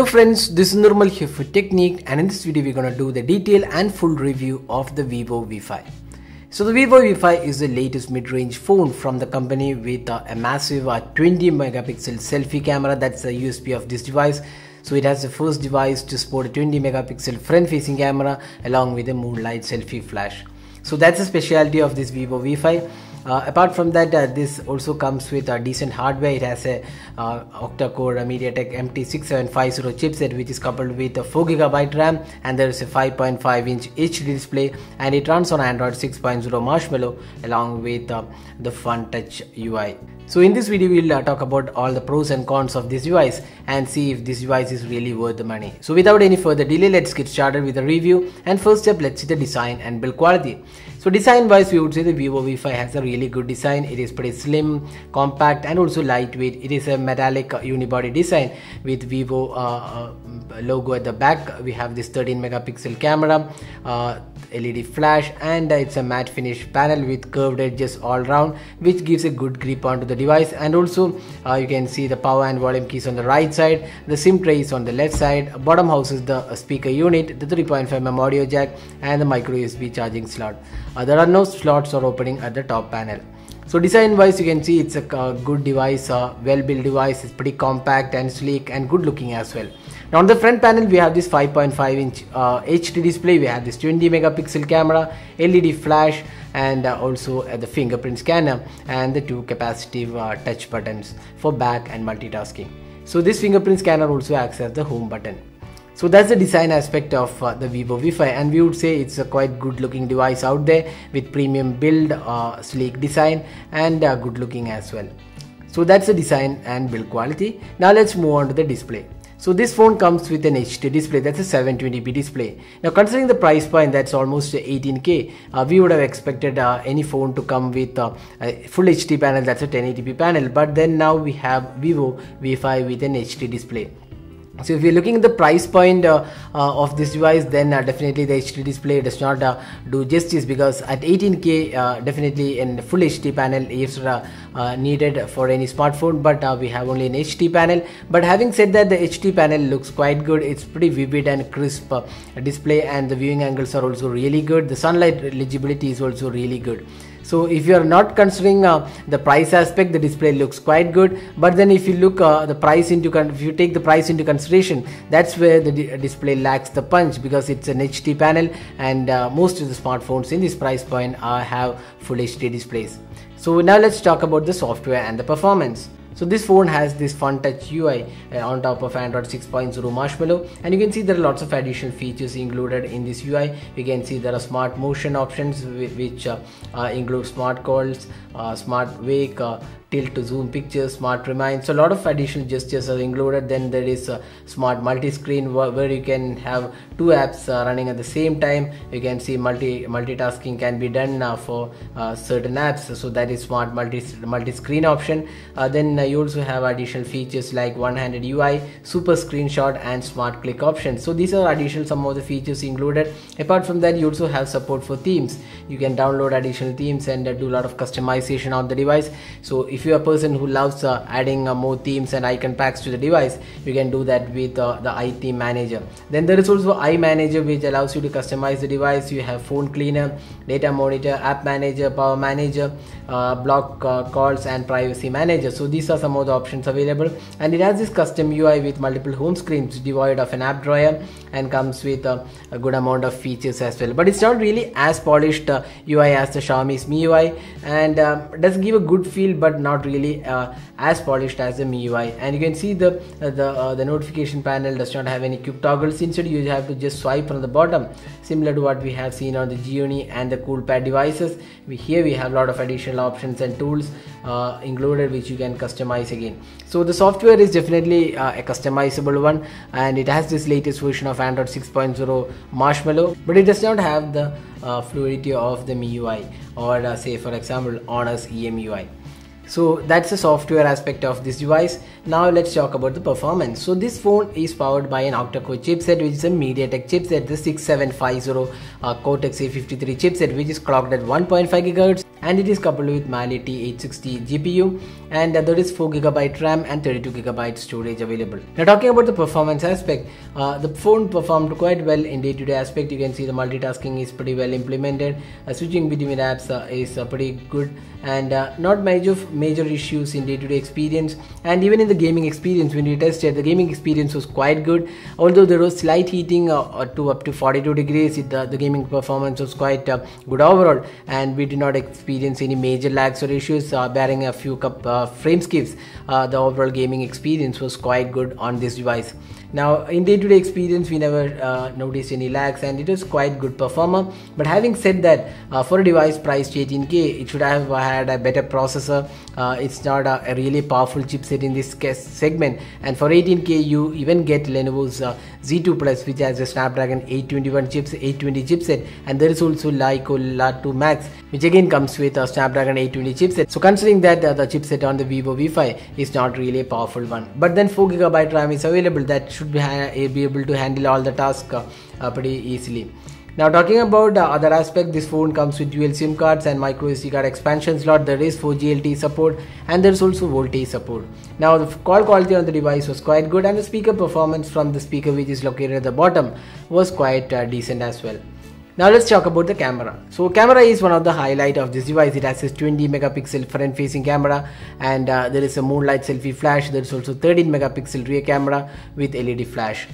friends, this is Nirmal here for Technique, and in this video we're going to do the detailed and full review of the Vivo V5. So the Vivo V5 is the latest mid-range phone from the company with a massive 20 megapixel selfie camera. That's the USP of this device. So it has the first device to support a 20 megapixel front-facing camera along with a moonlight selfie flash. So that's the specialty of this Vivo V5. Apart from that, this also comes with a decent hardware. It has a octa-core MediaTek MT6750 chipset, which is coupled with a 4GB RAM, and there is a 5.5-inch HD display, and it runs on Android 6.0 Marshmallow along with the Fun Touch UI. So in this video we'll talk about all the pros and cons of this device and see if this device is really worth the money. So without any further delay, let's get started with the review, and first step, let's see the design and build quality. So design wise, we would say the Vivo V5 has a really good design. It is pretty slim, compact, and also lightweight. It is a metallic unibody design with Vivo logo at the back. We have this 13 megapixel camera, LED flash, and it's a matte finish panel with curved edges all round, which gives a good grip onto the device. And also you can see the power and volume keys on the right side, the SIM tray is on the left side, bottom houses the speaker unit, the 3.5mm audio jack, and the micro USB charging slot. There are no slots or opening at the top panel. So design wise, you can see it's a good device, well built device. It's pretty compact and sleek and good looking as well. Now on the front panel we have this 5.5-inch HD display. We have this 20 megapixel camera, LED flash, and also the fingerprint scanner, and the two capacitive touch buttons for back and multitasking. So this fingerprint scanner also acts as the home button. So that's the design aspect of the Vivo V5, and we would say it's a quite good looking device out there with premium build, sleek design, and good looking as well. So that's the design and build quality. Now let's move on to the display. So this phone comes with an HD display. That's a 720p display. Now considering the price point, that's almost 18K, we would have expected any phone to come with a full HD panel. That's a 1080p panel, but then now we have Vivo V5 with an HD display. So if you're looking at the price point of this device, then definitely the HD display does not do justice, because at 18K definitely in full HD panel is needed for any smartphone, but we have only an HD panel. But having said that, the HD panel looks quite good. It's pretty vivid and crisp display, and the viewing angles are also really good. The sunlight eligibility is also really good. So if you are not considering the price aspect, the display looks quite good. But then if you look if you take the price into consideration, that's where the display lacks the punch, because it's an HD panel, and most of the smartphones in this price point have full HD displays. So now let's talk about the software and the performance. So this phone has this Fun Touch UI on top of Android 6.0 Marshmallow, and you can see there are lots of additional features included in this UI. You can see there are smart motion options which include smart calls, smart wake, tilt to zoom pictures, smart remind. So a lot of additional gestures are included. Then there is a smart multi-screen where you can have two apps running at the same time. You can see multitasking can be done for certain apps, so that is smart multi-screen option. Then you also have additional features like one-handed UI, super screenshot, and smart click options. So these are additional some of the features included. Apart from that, you also have support for themes. You can download additional themes and do a lot of customization on the device. So if you're a person who loves adding more themes and icon packs to the device, you can do that with the iTheme Manager. Then there is also iManager, which allows you to customize the device. You have phone cleaner, data monitor, app manager, power manager, block calls, and privacy manager. So these are some of the options available, and it has this custom UI with multiple home screens devoid of an app drawer, and comes with a good amount of features as well. But it's not really as polished UI as the Xiaomi's MIUI, and does give a good feel, but not really as polished as the MIUI. And you can see the notification panel does not have any quick toggles. Instead, you have to just swipe from the bottom, similar to what we have seen on the Gionee and the Coolpad devices. Here we have a lot of additional options and tools included, which you can customize again. So the software is definitely a customizable one, and it has this latest version of Android 6.0 Marshmallow, but it does not have the fluidity of the MIUI, or say for example Honor's EMUI. So that's the software aspect of this device. Now let's talk about the performance. So this phone is powered by an octa-core chipset, which is a MediaTek chipset, the 6750 Cortex A53 chipset, which is clocked at 1.5 GHz and it is coupled with Mali T860 GPU, and there is 4GB RAM and 32GB storage available. Now talking about the performance aspect, the phone performed quite well in day-to-day aspect. You can see the multitasking is pretty well implemented. Switching between apps is pretty good, and not major issues in day-to-day experience. And even in the gaming experience, when we tested, the gaming experience was quite good. Although there was slight heating to up to 42 degrees, the gaming performance was quite good overall, and we did not experience any major lags or issues, barring a few frame skips. The overall gaming experience was quite good on this device. Now in day-to-day experience, we never noticed any lags, and it was quite good performer. But having said that, for a device priced 18K, it should have had a better processor. It's not a really powerful chipset in this segment, and for 18K you even get Lenovo's Z2 Plus, which has a Snapdragon 820 chipset, and there is also Lyco La2 Max, which again comes with a Snapdragon 820 chipset. So considering that the chipset on the Vivo V5 is not really a powerful one, but then 4GB RAM is available, that should be able to handle all the tasks pretty easily. Now talking about the other aspect, this phone comes with dual SIM cards and micro SD card expansion slot. There is 4G LTE support, and there is also voltage support. Now the call quality on the device was quite good, and the speaker performance from the speaker, which is located at the bottom, was quite decent as well. Now let's talk about the camera. So camera is one of the highlight of this device. It has a 20 megapixel front facing camera, and there is a moonlight selfie flash. There is also 13 megapixel rear camera with LED flash.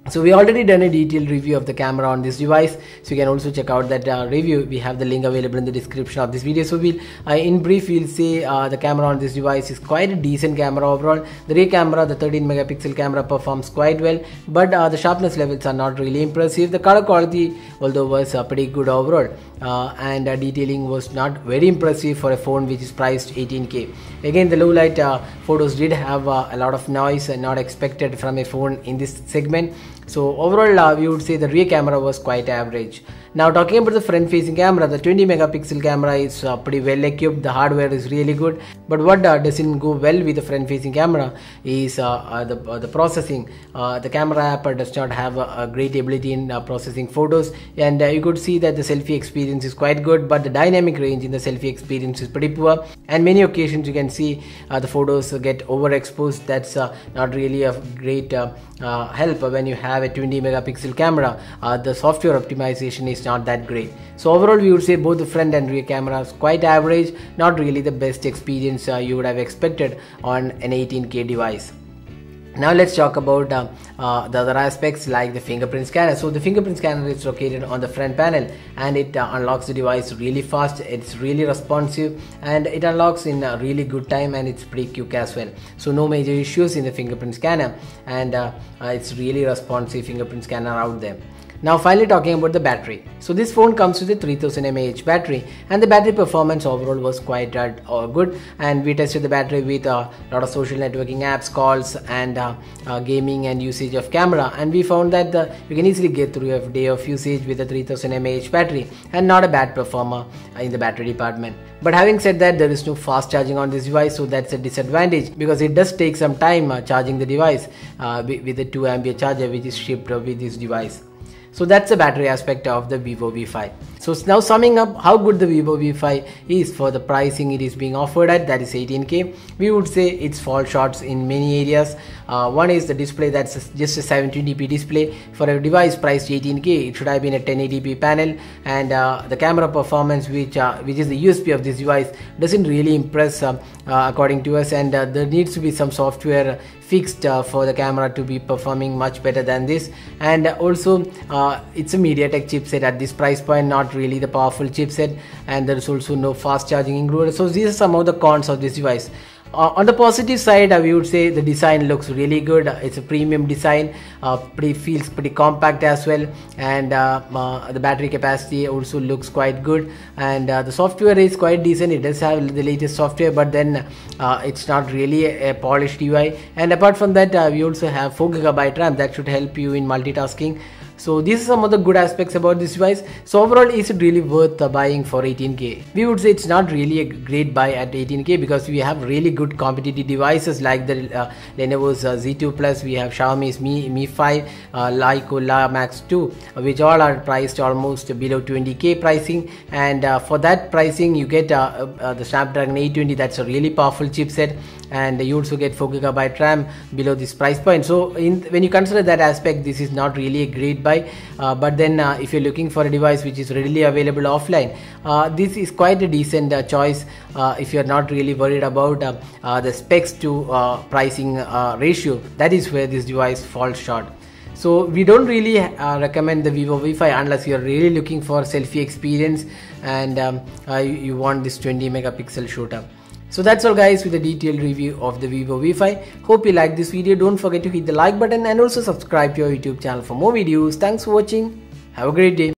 So we already done a detailed review of the camera on this device, so you can also check out that review. We have the link available in the description of this video. So we'll in brief we'll say the camera on this device is quite a decent camera overall. The rear camera, the 13 megapixel camera, performs quite well, but the sharpness levels are not really impressive. The color quality, although, was pretty good overall, and detailing was not very impressive for a phone which is priced 18K. Again, the low light photos did have a lot of noise, and not expected from a phone in this segment. So overall, we would say the rear camera was quite average. Now talking about the front facing camera, the 20 megapixel camera is pretty well equipped. The hardware is really good, but what doesn't go well with the front facing camera is the processing. The camera app does not have a great ability in processing photos, and you could see that the selfie experience is quite good, but the dynamic range in the selfie experience is pretty poor, and many occasions you can see the photos get overexposed. That's not really a great help when you have a 20 megapixel camera. The software optimization is not that great. So overall, we would say both the front and rear cameras quite average, not really the best experience you would have expected on an 18K device. Now let's talk about the other aspects like the fingerprint scanner. So the fingerprint scanner is located on the front panel, and it unlocks the device really fast. It's really responsive, and it unlocks in a really good time, and it's pretty quick as well. So no major issues in the fingerprint scanner, and it's really responsive fingerprint scanner out there. Now finally talking about the battery. So this phone comes with a 3000 mAh battery, and the battery performance overall was quite good, and we tested the battery with a lot of social networking apps, calls, and gaming and usage of camera, and we found that you can easily get through a day of usage with a 3000 mAh battery, and not a bad performer in the battery department. But having said that, there is no fast charging on this device, so that's a disadvantage, because it does take some time charging the device with a 2 ampere charger which is shipped with this device. So that's the battery aspect of the Vivo V5. So now summing up how good the Vivo V5 is for the pricing it is being offered at, that is 18K, we would say it's fall short in many areas. One is the display, that's just a 720p display. For a device priced 18K, it should have been a 1080p panel, and the camera performance, which is the USP of this device, doesn't really impress according to us, and there needs to be some software fixed for the camera to be performing much better than this. And also it's a MediaTek chipset at this price point, not really the powerful chipset, and there is also no fast charging included. So these are some of the cons of this device. On the positive side, we would say the design looks really good. It's a premium design, feels pretty compact as well, and the battery capacity also looks quite good, and the software is quite decent. It does have the latest software, but then it's not really a polished UI. And apart from that, we also have 4GB RAM that should help you in multitasking. So these are some of the good aspects about this device. So overall, is it really worth buying for 18K? We would say it's not really a great buy at 18K because we have really good competitive devices like the Lenovo's Z2 Plus, we have Xiaomi's Mi 5, Leico La Max 2, which all are priced almost below 20K pricing, and for that pricing you get the Snapdragon 820. That's a really powerful chipset, and you also get 4GB RAM below this price point. So when you consider that aspect, this is not really a great buy, but then if you're looking for a device which is readily available offline, this is quite a decent choice if you're not really worried about the specs to pricing ratio. That is where this device falls short. So we don't really recommend the Vivo V5 unless you're really looking for selfie experience and you want this 20 megapixel shooter. So that's all guys with the detailed review of the Vivo V5. Hope you liked this video. Don't forget to hit the like button and also subscribe to our YouTube channel for more videos. Thanks for watching. Have a great day.